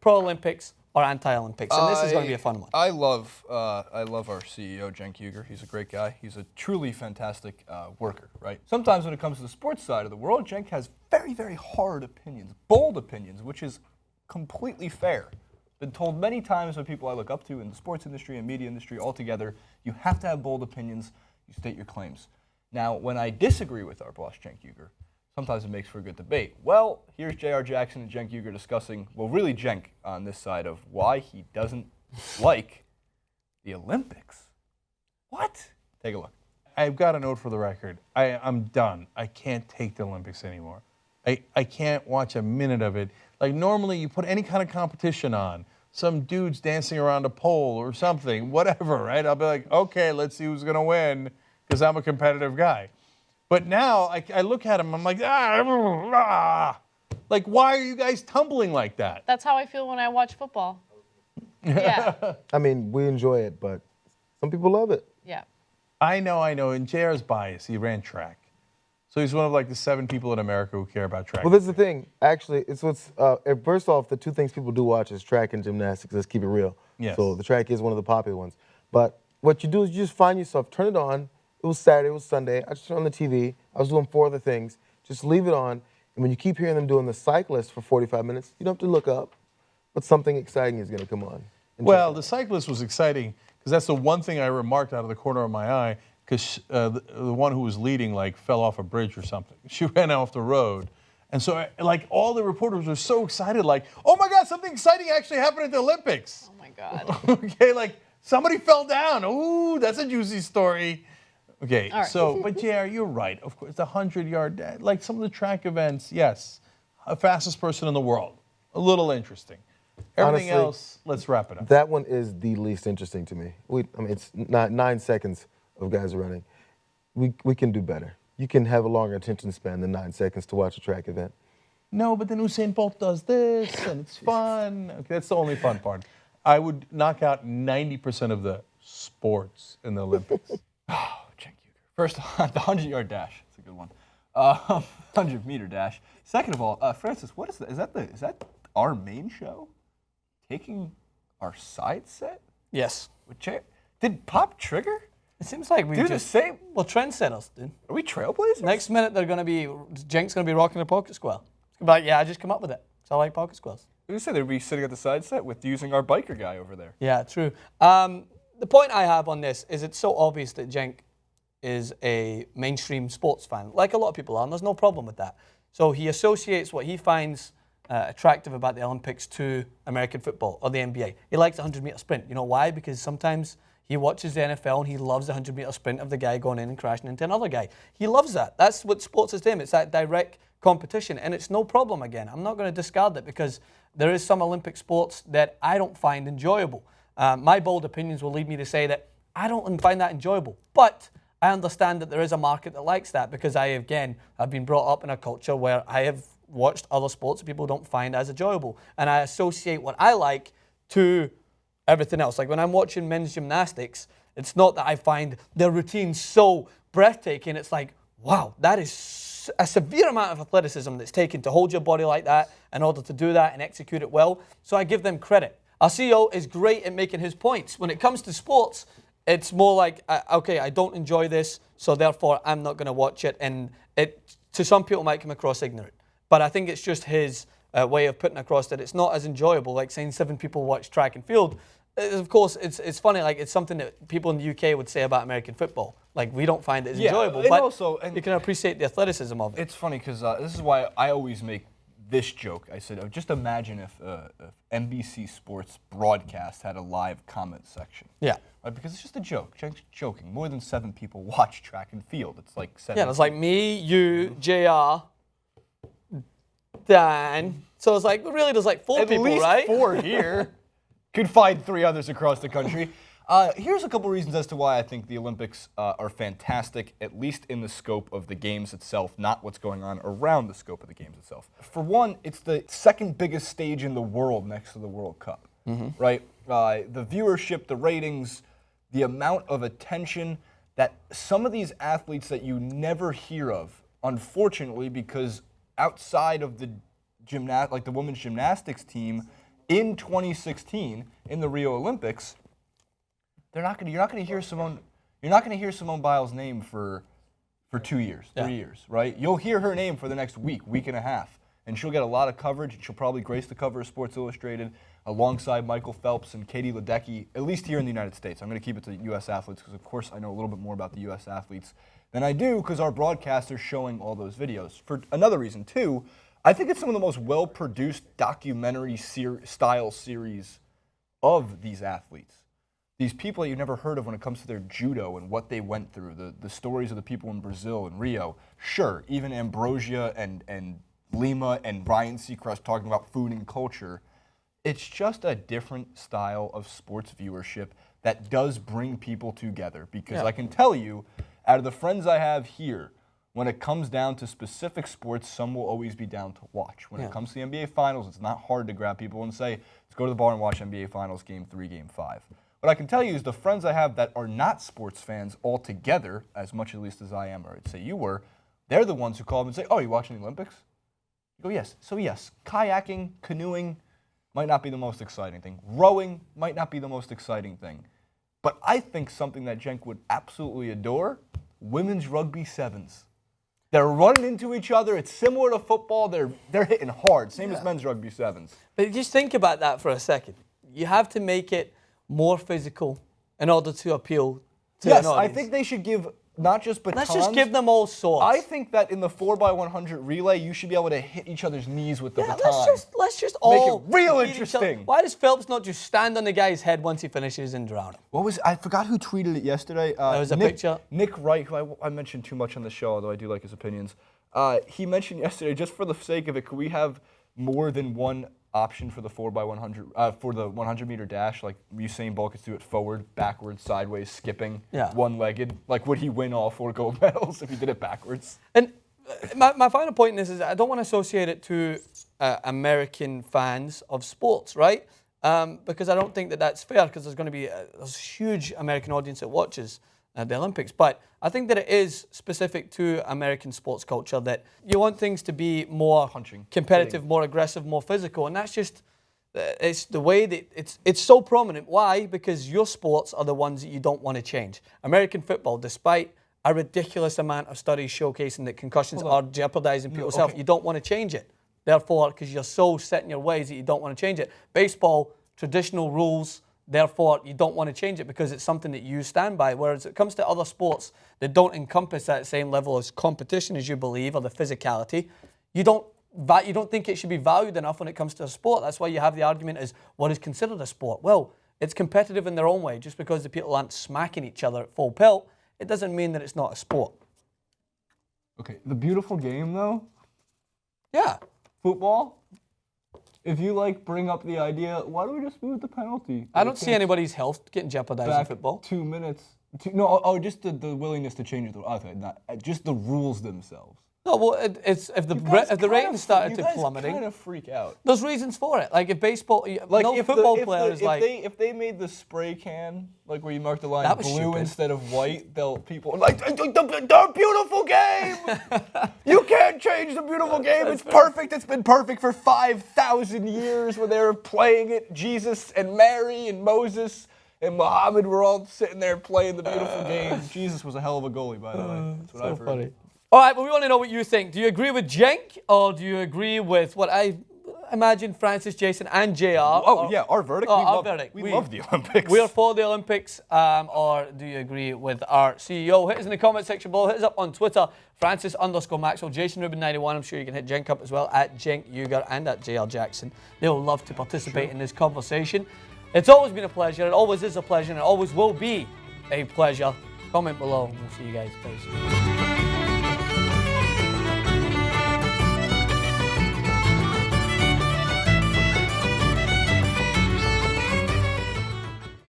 pro-Olympics or anti-Olympics, and this is going to be a fun one. I love our CEO, Cenk Uygur. He's a great guy. He's a truly fantastic worker, right? Sometimes when it comes to the sports side of the world, Cenk has very, very hard opinions, bold opinions, which is completely fair. Been told many times by people I look up to in the sports industry and media industry altogether, you have to have bold opinions, you state your claims. Now, when I disagree with our boss, Cenk Uygur, sometimes it makes for a good debate. Well, here's J.R. Jackson and Cenk Uygur discussing, well, really Cenk on this side of why he doesn't like the Olympics. What? Take a look. I've got a note for the record. I'm done. I can't take the Olympics anymore. I can't watch a minute of it. Like normally you put any kind of competition on, some dude's dancing around a pole or something, whatever, right? I'll be like, okay, let's see who's going to win because I'm a competitive guy. But now I look at him, I'm like, like, why are you guys tumbling like that? That's how I feel when I watch football. Yeah. I mean, we enjoy it, but some people love it. Yeah. I know, and JR's biased. He ran track. So he's one of like the 7 people in America who care about track. Well, this is the thing. Actually, it's what's, first off, the 2 things people do watch is track and gymnastics. Let's keep it real. Yes. So the track is one of the popular ones. But what you do is you just find yourself, turn it on. It was Saturday, it was Sunday. I just turned on the TV. I was doing 4 other things. Just leave it on. And when you keep hearing them doing the cyclist for 45 minutes, you don't have to look up. But something exciting is going to come on. Well, the cyclist was exciting because that's the one thing I remarked out of the corner of my eye because the one who was leading like fell off a bridge or something. She ran off the road. And so like all the reporters were so excited like, oh my God, something exciting actually happened at the Olympics. Oh my God. Okay, like somebody fell down. Ooh, that's a juicy story. Okay, right. So, but JR, you're right. Of course, the 100-yard, like some of the track events, yes, fastest person in the world. A little interesting. Everything Honestly, else, let's wrap it up. That one is the least interesting to me. I mean, it's not 9 seconds of guys running. We can do better. You can have a longer attention span than 9 seconds to watch a track event. No, but then Usain Bolt does this, and it's fun. Okay, that's the only fun part. I would knock out 90% of the sports in the Olympics. Oh, Cenk Uygur. First, the 100-yard dash. That's a good one. 100-meter dash. Second of all, Francis, what is that? Is that our main show? Taking our side set? Yes. With did Pop Trigger? It seems like we do the same. Well, trendsetters, dude. Are we trailblazers? Next minute, Cenk's going to be rocking a pocket square. It's gonna be like, yeah, I just come up with it. So I like pocket squares. You said they'd be sitting at the side set with using our biker guy over there. Yeah, true. The point I have on this is it's so obvious that Cenk is a mainstream sports fan, like a lot of people are, and there's no problem with that. So he associates what he finds attractive about the Olympics to American football or the NBA. He likes the 100-meter sprint. You know why? Because sometimes he watches the NFL and he loves the 100-meter sprint of the guy going in and crashing into another guy. He loves that. That's what sports is to him. It's that direct competition, and it's no problem again. I'm not going to discard that because there is some Olympic sports that I don't find enjoyable. My bold opinions will lead me to say that I don't find that enjoyable. But I understand that there is a market that likes that because I've been brought up in a culture where I have watched other sports that people don't find as enjoyable. And I associate what I like to everything else. Like when I'm watching men's gymnastics, it's not that I find their routine so breathtaking. It's like, wow, that is a severe amount of athleticism that's taken to hold your body like that in order to do that and execute it well. So I give them credit. Our CEO is great at making his points. When it comes to sports, it's more like, okay, I don't enjoy this, so therefore I'm not going to watch it. And it, to some people, might come across ignorant. But I think it's just his way of putting across that it's not as enjoyable, like saying 7 people watch track and field. Of course, it's funny, like it's something that people in the UK would say about American football. Like, we don't find it as enjoyable, and but also, you can appreciate the athleticism of it. It's funny because this is why I always make this joke. I said, just imagine if NBC Sports broadcast had a live comment section. Yeah. Right, because it's just a joke. Just joking. More than 7 people watch track and field. It's like 7. Yeah, it's like me, you, JR, Dan. So it's like, really, there's like 4 people, right? At least 4 here. Could find 3 others across the country. Here's a couple reasons as to why I think the Olympics are fantastic, at least in the scope of the games itself, not what's going on around the scope of the games itself. For one, it's the second biggest stage in the world next to the World Cup, right? The viewership, the ratings, the amount of attention that some of these athletes that you never hear of, unfortunately, because outside of the women's gymnastics team, in 2016 in the Rio Olympics, you're not going to hear Simone Biles' name for 2 years, 3 years, right? You'll hear her name for the next week and a half, and she'll get a lot of coverage, and she'll probably grace the cover of Sports Illustrated alongside Michael Phelps and Katie Ledecky, at least here in the United States. I'm going to keep it to U.S. athletes because, of course, I know a little bit more about the U.S. athletes than I do because our broadcaster's showing all those videos. For another reason, too, I think it's some of the most well-produced documentary-style series of these athletes. These people that you've never heard of when it comes to their judo and what they went through, the stories of the people in Brazil and Rio. Sure, even Ambrosia and Lima and Ryan Seacrest talking about food and culture. It's just a different style of sports viewership that does bring people together because I can tell you, out of the friends I have here, when it comes down to specific sports, some will always be down to watch. When it comes to the NBA Finals, it's not hard to grab people and say, let's go to the bar and watch NBA Finals Game 3, Game 5. What I can tell you is the friends I have that are not sports fans altogether, as much at least as I am, or I'd say you were, they're the ones who call up and say, oh, you watching the Olympics? You go, yes. So yes, kayaking, canoeing might not be the most exciting thing. Rowing might not be the most exciting thing. But I think something that Cenk would absolutely adore, women's rugby sevens. They're running into each other. It's similar to football. They're hitting hard, same as men's rugby sevens. But just think about that for a second. You have to make it more physical in order to appeal to an audience. I think they should give not just batons. Let's just give them all swords. I think that in the 4x100 relay, you should be able to hit each other's knees with the baton. Let's just all make it real beat each other. interesting. Why does Phelps not just stand on the guy's head once he finishes and drown him? I forgot who tweeted it yesterday. There was a picture. Nick Wright, who I mentioned too much on the show, although I do like his opinions. He mentioned yesterday, just for the sake of it, could we have more than one option for the 4x100 for the 100-meter dash? Like Usain Bolt could do it forward, backwards, sideways, skipping, one-legged. Like, would he win all 4 gold medals if he did it backwards? And my final point in this is I don't want to associate it to American fans of sports, right? Because I don't think that that's fair because there's going to be a huge American audience that watches the Olympics. But I think that it is specific to American sports culture that you want things to be more competitive, more aggressive, more physical. And that's just, it's the way that it's so prominent. Why? Because your sports are the ones that you don't want to change. American football, despite a ridiculous amount of studies showcasing that concussions are jeopardizing people's health, you don't want to change it. Therefore, because you're so set in your ways that you don't want to change it. Baseball, traditional rules, therefore, you don't want to change it because it's something that you stand by. Whereas it comes to other sports that don't encompass that same level of competition as you believe or the physicality, you don't think it should be valued enough when it comes to a sport. That's why you have the argument as what is considered a sport. Well, it's competitive in their own way. Just because the people aren't smacking each other at full pelt, it doesn't mean that it's not a sport. Okay, the beautiful game, though? Yeah. Football? If you bring up the idea, why don't we just move the penalty? I don't see anybody's health getting jeopardized in football. 2 minutes. Just the willingness to change the just the rules themselves. No, well, it's if the ratings started to plummeting, kind of freak out. There's reasons for it. Like if baseball, if they made the spray can where you mark the line blue stupid. instead of white, people are like the beautiful game. You can't change the beautiful game. It's perfect. It's been perfect for 5,000 years when they were playing it. Jesus and Mary and Moses and Muhammad were all sitting there playing the beautiful game. Jesus was a hell of a goalie, by the way. That's what I've heard. Funny. All right, well, we want to know what you think. Do you agree with Cenk, or do you agree with what I imagine Francis, Jason, and JR? Our verdict. We love the Olympics. We are for the Olympics, or do you agree with our CEO? Hit us in the comment section below. Hit us up on Twitter, Francis_Maxwell, Jason Rubin 91. I'm sure you can hit Cenk up as well, at Cenk Uygur and at JR Jackson. They'll love to participate in this conversation. It's always been a pleasure. It always is a pleasure, and it always will be a pleasure. Comment below, and we'll see you guys, please.